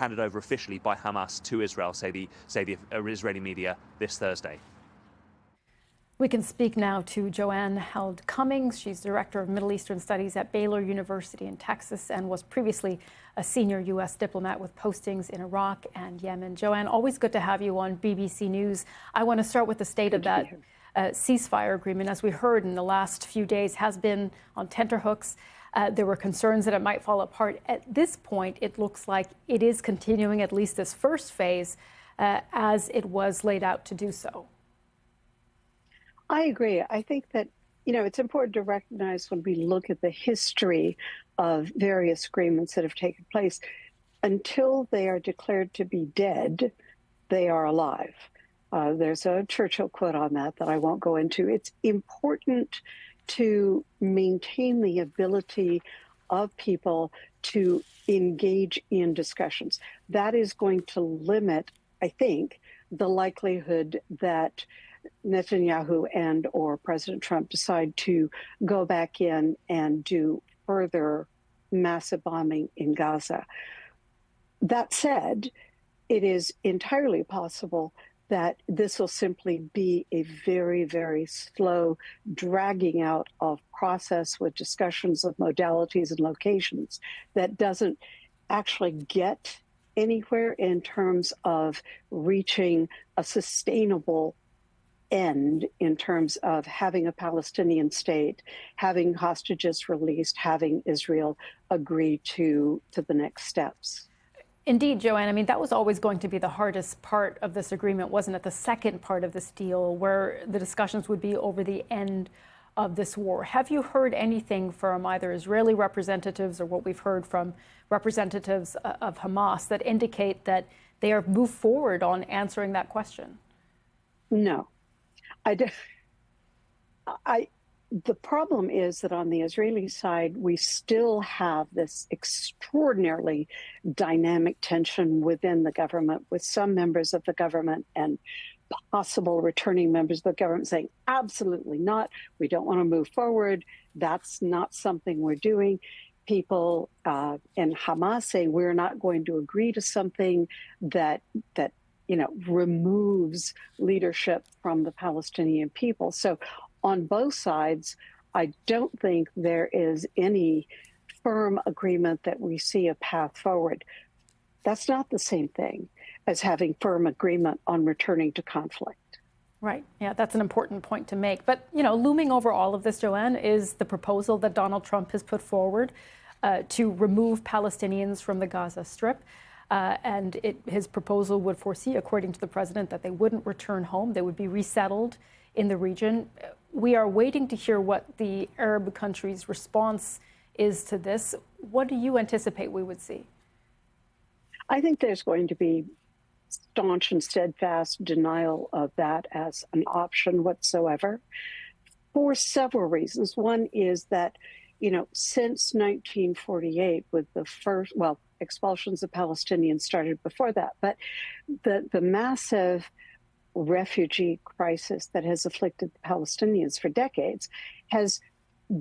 handed over officially by Hamas to Israel, say the Israeli media this Thursday. We can speak now to Joanne Cummings. She's Director of Middle Eastern Studies at Baylor University in Texas and was previously a senior U.S. diplomat with postings in Iraq and Yemen. Joanne, always good to have you on BBC News. I want to start with the state of that ceasefire agreement. As we heard in the last few days, has been on tenterhooks. There were concerns that it might fall apart. At this point, it looks like it is continuing at least this first phase as it was laid out to do so. I agree. I think that, it's important to recognize when we look at the history of various agreements that have taken place, until they are declared to be dead, they are alive. There's a Churchill quote on that I won't go into. It's important to maintain the ability of people to engage in discussions. That is going to limit, I think, the likelihood that Netanyahu and or President Trump decide to go back in and do further massive bombing in Gaza. That said, it is entirely possible that this will simply be a very, very slow dragging out of process with discussions of modalities and locations that doesn't actually get anywhere in terms of reaching a sustainable end in terms of having a Palestinian state, having hostages released, having Israel agree to the next steps. Indeed, Joanne, I mean, that was always going to be the hardest part of this agreement, wasn't it? The second part of this deal, where the discussions would be over the end of this war. Have you heard anything from either Israeli representatives or what we've heard from representatives of Hamas that indicate that they are moved forward on answering that question? No. The problem is that on the Israeli side, we still have this extraordinarily dynamic tension within the government, with some members of the government and possible returning members of the government saying, absolutely not, we don't want to move forward, that's not something we're doing. People in Hamas say, we're not going to agree to something that removes leadership from the Palestinian people. So on both sides, I don't think there is any firm agreement that we see a path forward. That's not the same thing as having firm agreement on returning to conflict. Right. Yeah, that's an important point to make. But, looming over all of this, Joanne, is the proposal that Donald Trump has put forward to remove Palestinians from the Gaza Strip. His proposal would foresee, according to the president, that they wouldn't return home. They would be resettled in the region. We are waiting to hear what the Arab countries' response is to this. What do you anticipate we would see? I think there's going to be staunch and steadfast denial of that as an option whatsoever, for several reasons. One is that, since 1948, with the first, expulsions of Palestinians started before that, but the massive refugee crisis that has afflicted the Palestinians for decades has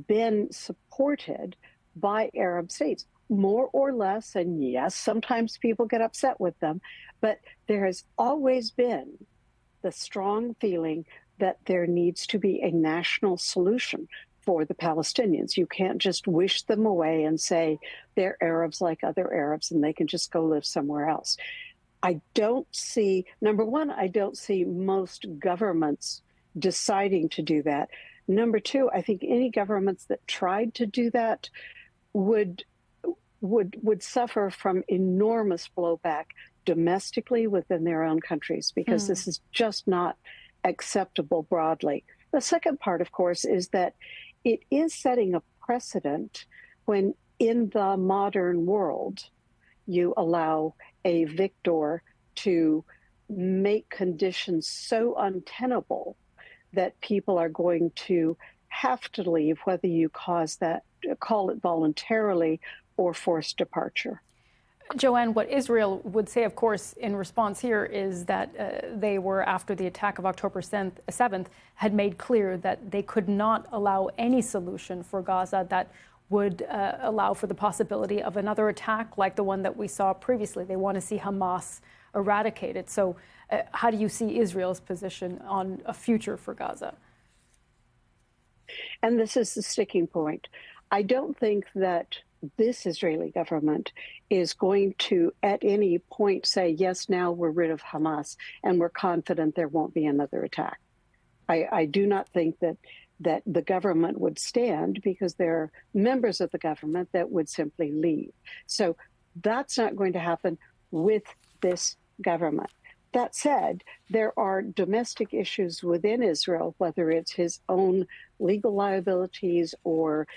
been supported by Arab states, more or less. And yes, sometimes people get upset with them, but there has always been the strong feeling that there needs to be a national solution for the Palestinians. You can't just wish them away and say they're Arabs like other Arabs and they can just go live somewhere else. I don't see, number one, I don't see most governments deciding to do that. Number two, I think any governments that tried to do that would suffer from enormous blowback domestically within their own countries, because this is just not acceptable broadly. The second part, of course, is that it is setting a precedent when in the modern world you allow a victor to make conditions so untenable that people are going to have to leave, whether you call it voluntarily or forced departure. Joanne, what Israel would say, of course, in response here is that they were, after the attack of October 7th, had made clear that they could not allow any solution for Gaza that would allow for the possibility of another attack like the one that we saw previously. They want to see Hamas eradicated. So how do you see Israel's position on a future for Gaza? And this is the sticking point. I don't think that this Israeli government is going to at any point say, yes, now we're rid of Hamas and we're confident there won't be another attack. I do not think that the government would stand, because there are members of the government that would simply leave. So that's not going to happen with this government. That said, there are domestic issues within Israel, whether it's his own legal liabilities or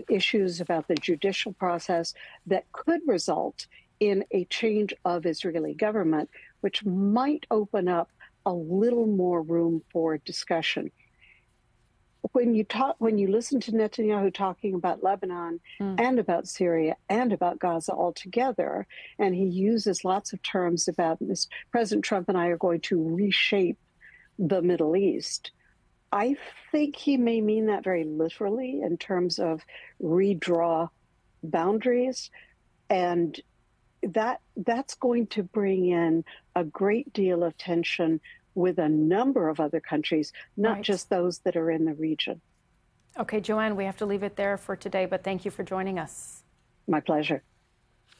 issues about the judicial process, that could result in a change of Israeli government, which might open up a little more room for discussion. When you listen to Netanyahu talking about Lebanon and about Syria and about Gaza altogether, and he uses lots of terms about this, President Trump and I are going to reshape the Middle East. I think he may mean that very literally in terms of redraw boundaries, and that's going to bring in a great deal of tension with a number of other countries, not just those that are in the region. Okay, Joanne, we have to leave it there for today, but thank you for joining us. My pleasure.